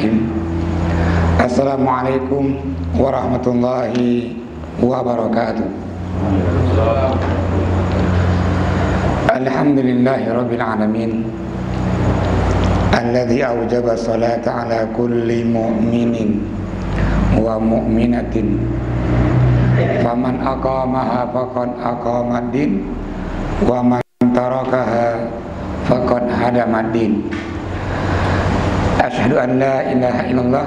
Bismillahirrahmanirrahim. Assalamualaikum warahmatullahi wabarakatuh. Alhamdulillahi rabbil alamin, alladzi aujaba salata ala kulli mu'minin wa mu'minatin, faman aqamaha faqad aqamad din wa man tarakaha faqad hadamad din. Asyhadu an la ilaha illallah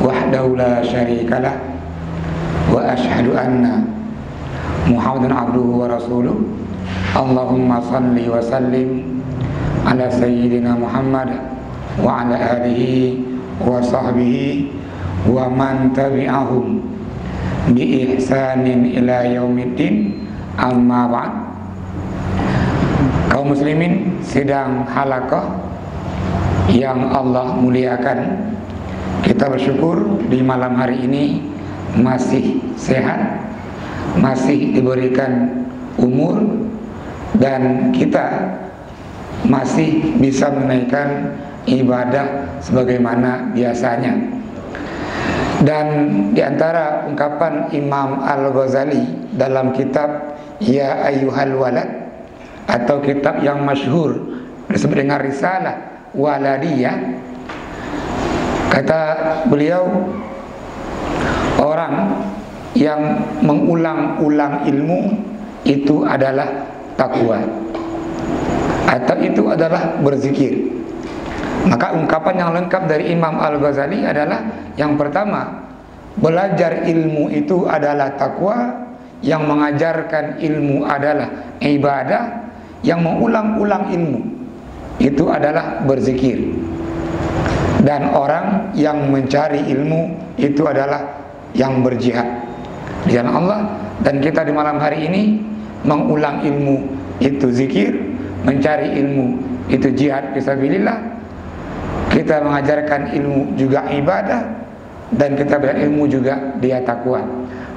wahdahu la syarikalah wa asyhadu anna Muhammadan abduhu wa rasuluh. Allahumma salli wa sallim ala sayyidina Muhammad wa ala alihi wa sahbihi wa man tabi'ahum bi ihsanin ila yaumiddin. Amma ba'd. Kaum muslimin sidang halaqah yang Allah muliakan, kita bersyukur di malam hari ini masih sehat, masih diberikan umur, dan kita masih bisa menaikkan ibadah sebagaimana biasanya. Dan di antara ungkapan Imam Al-Ghazali dalam kitab Ya Ayyuhal Walad, atau kitab yang masyhur disebut dengan Risalah Waladiyah, kata beliau, orang yang mengulang-ulang ilmu itu adalah takwa, atau itu adalah berzikir. Maka ungkapan yang lengkap dari Imam Al-Ghazali adalah, yang pertama, belajar ilmu itu adalah takwa, yang mengajarkan ilmu adalah ibadah, yang mengulang-ulang ilmu itu adalah berzikir, dan orang yang mencari ilmu itu adalah yang berjihad di jalan Allah. Dan kita di malam hari ini mengulang ilmu itu zikir, mencari ilmu itu jihad fisabilillah, kita mengajarkan ilmu juga ibadah, dan kita berilmu juga dia takwa.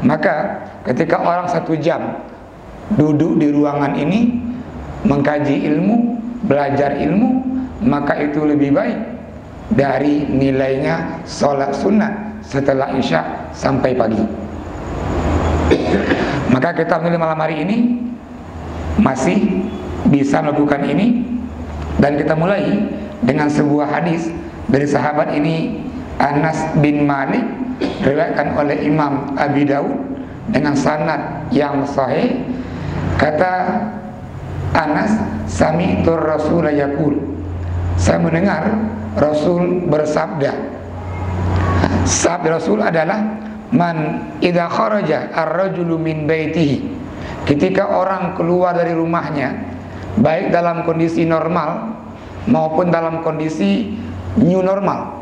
Maka ketika orang 1 jam duduk di ruangan ini mengkaji ilmu, belajar ilmu, maka itu lebih baik dari nilainya sholat sunnah setelah isya sampai pagi. Maka kita mulai malam hari ini masih bisa melakukan ini, dan kita mulai dengan sebuah hadis dari sahabat ini, Anas bin Malik, diriwayatkan oleh Imam Abi Daud dengan sanad yang sahih. Kata Anas, sami'tur Rasul yaqul, saya mendengar Rasul bersabda. Sabda Rasul adalah, man idza kharaja ar-rajulu min baitihi, ketika orang keluar dari rumahnya, baik dalam kondisi normal maupun dalam kondisi new normal.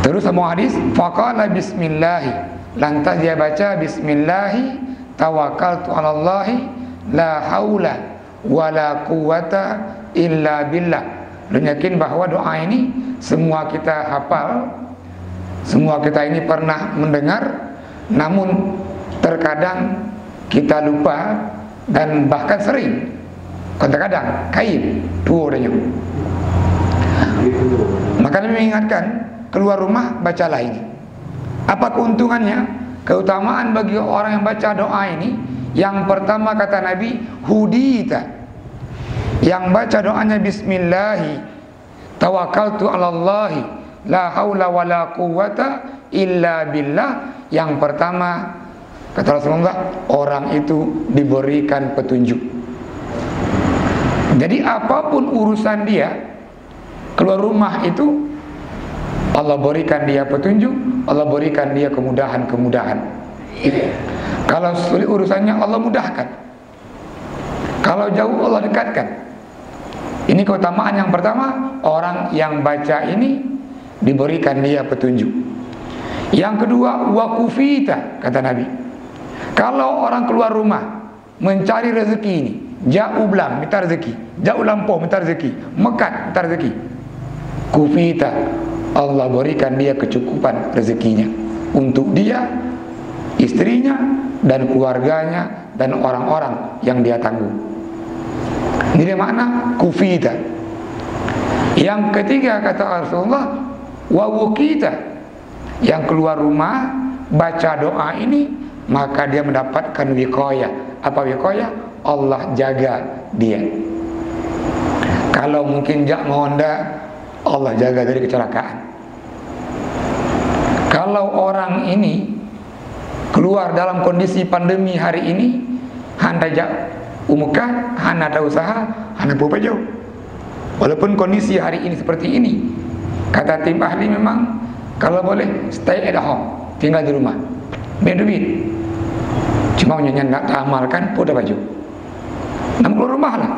Terus semua hadis, faqala bismillah, lantas dia baca bismillah, tawakkaltu 'alallahi la haula wala quwata illa billah. Dan yakin bahwa doa ini semua kita hafal, semua kita ini pernah mendengar, namun terkadang kita lupa, dan bahkan sering kadang-kadang kaib tuanya. Maka Nabi mengingatkan, keluar rumah bacalah ini. Apa keuntungannya? Keutamaan bagi orang yang baca doa ini, yang pertama kata Nabi, hudita, yang baca doanya bismillahi tawakkaltu 'alallahi la haula wala quwata illa billah, yang pertama kata Rasulullah, orang itu diberikan petunjuk. Jadi apapun urusan dia, keluar rumah itu Allah berikan dia petunjuk, Allah berikan dia kemudahan-kemudahan. Kalau sulit urusannya, Allah mudahkan. Kalau jauh, Allah dekatkan. Ini keutamaan yang pertama, orang yang baca ini diberikan dia petunjuk. Yang kedua, wakufita, kata Nabi, kalau orang keluar rumah mencari rezeki ini, jauh belang minta rezeki, jauh lampau minta rezeki, mekat minta rezeki, kufita, Allah berikan dia kecukupan rezekinya untuk dia, istrinya, dan keluarganya, dan orang-orang yang dia tanggung. Ini makna kufita. Yang ketiga kata Rasulullah, wa kita, yang keluar rumah baca doa ini, maka dia mendapatkan wiqayah. Apa wiqayah? Allah jaga dia. Kalau mungkin jak ngonda, Allah jaga dari kecelakaan. Kalau orang ini keluar dalam kondisi pandemi hari ini, handa jak umukan, handa ada usaha, handa jauh. Walaupun kondisi hari ini seperti ini, kata tim ahli memang kalau boleh stay at home, tinggal di rumah, duit. Cuma nyanyi nak amalkan, udah baju. Namun keluar rumah lah,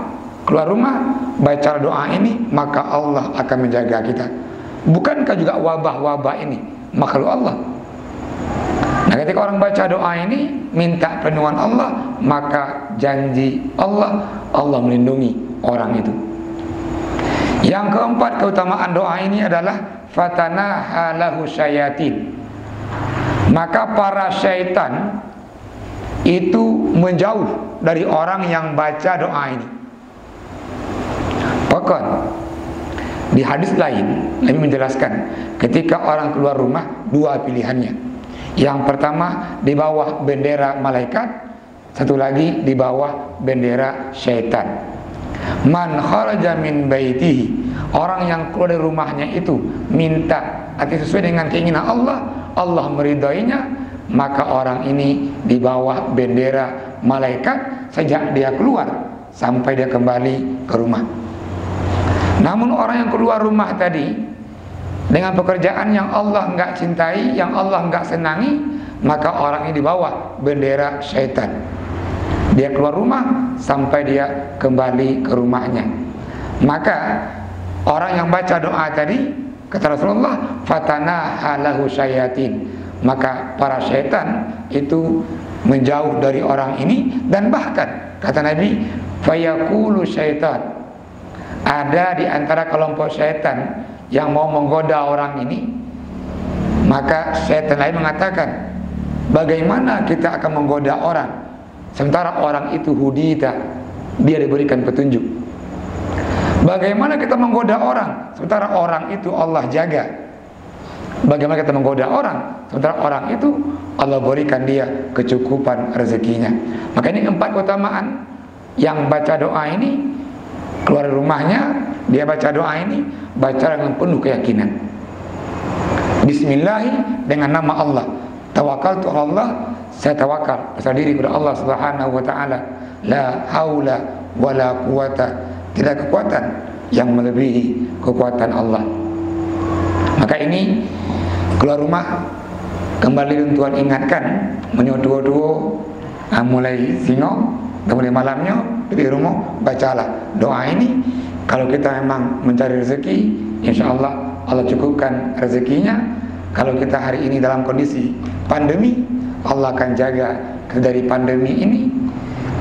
keluar rumah baca doa ini, maka Allah akan menjaga kita. Bukankah juga wabah-wabah ini makhluk Allah? Nah, ketika orang baca doa ini minta perlindungan Allah, maka janji Allah, Allah melindungi orang itu. Yang keempat keutamaan doa ini adalah fatanaha lahu syayatin, maka para syaitan itu menjauh dari orang yang baca doa ini. Bahkan di hadis lain Nabi menjelaskan, ketika orang keluar rumah dua pilihannya. Yang pertama di bawah bendera malaikat, satu lagi di bawah bendera syaitan. Man kharaja min baitihi, orang yang keluar dari rumahnya itu minta arti sesuai dengan keinginan Allah, Allah meridainya, maka orang ini di bawah bendera malaikat sejak dia keluar sampai dia kembali ke rumah. Namun orang yang keluar rumah tadi dengan pekerjaan yang Allah enggak cintai, yang Allah enggak senangi, maka orang ini di bawah bendera syaitan. Dia keluar rumah sampai dia kembali ke rumahnya. Maka orang yang baca doa tadi, kata Rasulullah, fatanaha lahu syayatin, maka para syaitan itu menjauh dari orang ini. Dan bahkan kata Nabi, fayaqulu syaitan, ada di antara kelompok syaitan yang mau menggoda orang ini, maka syaitan lain mengatakan, bagaimana kita akan menggoda orang sementara orang itu hudita, dia diberikan petunjuk. Bagaimana kita menggoda orang sementara orang itu Allah jaga? Bagaimana kita menggoda orang sementara orang itu Allah berikan dia kecukupan rezekinya? Maka ini 4 keutamaan yang baca doa ini. Keluar rumahnya dia baca doa ini, baca dengan penuh keyakinan. Bismillah, dengan nama Allah. Tawakkaltu Allah, saya tawakal berserah diri kepada Allah Subhanahu wa taala. La haula wala quwata, tidak kekuatan yang melebihi kekuatan Allah. Maka ini keluar rumah kembali Tuhan ingatkan, menyodo-do mulai singo, kemudian malamnya di rumah bacalah doa ini. Kalau kita memang mencari rezeki, insya Allah Allah cukupkan rezekinya. Kalau kita hari ini dalam kondisi pandemi, Allah akan jaga dari pandemi ini.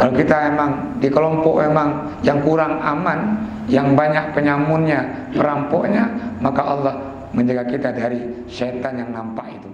Kalau kita memang di kelompok memang yang kurang aman, yang banyak penyamunnya, perampoknya, maka Allah menjaga kita dari syaitan yang nampak itu.